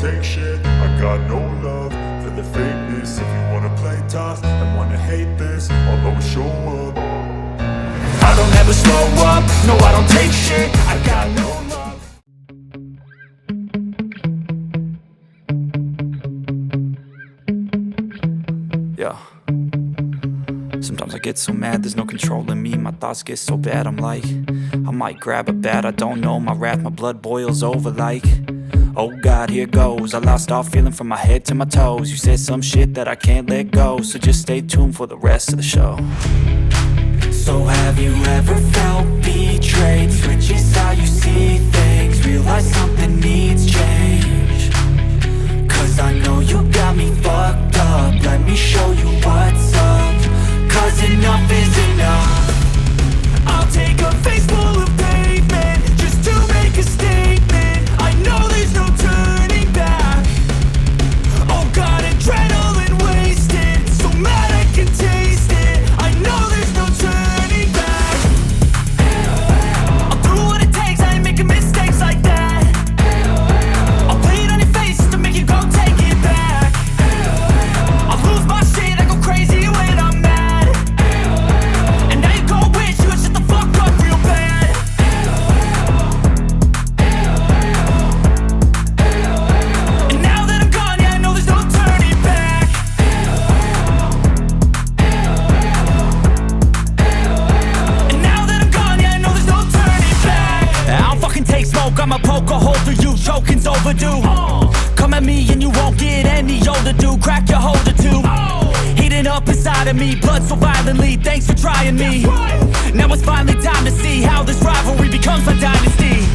take shit. I got no love for the fakeness. If you wanna play tough and wanna hate this, I'll always show up. I don't ever slow up, no I don't take shit. I got no love. Yeah. Sometimes I get so mad, there's no controlling me. My thoughts get so bad, I'm like, I might grab a bat, I don't know. My wrath, my blood boils over like, oh God, here goes. I lost all feeling from my head to my toes. You said some shit that I can't let go, so just stay tuned for the rest of the show. So have you ever felt betrayed? Switches how you see things, realize something needs change. Cause I know you got me fucked up, let me show you what's up. Cause enough is enough. I'll take a face full of pavement just to make a statement. I know there's no turning back. Oh God, adrenaline wasted, so mad I can taste it. I know there's no turning back. I'll do what it takes, I ain't making mistakes like that. I'll play it on your face to make you go take it back. I'll lose my shit, I go crazy when I'm mad. And now you go wish you would shut the fuck up real bad. And now that I'm gone, yeah I know there's no turning back. And now that I'm gone, yeah I know there's no turning back. I don't fucking take smoke, I'ma poke a hole through you, choking's overdue. Come at me and you won't get any older, dude. Crack your holder too. Heating up inside of me, blood so violently, thanks for trying me. Now it's finally time to see how this rivalry becomes a dynasty.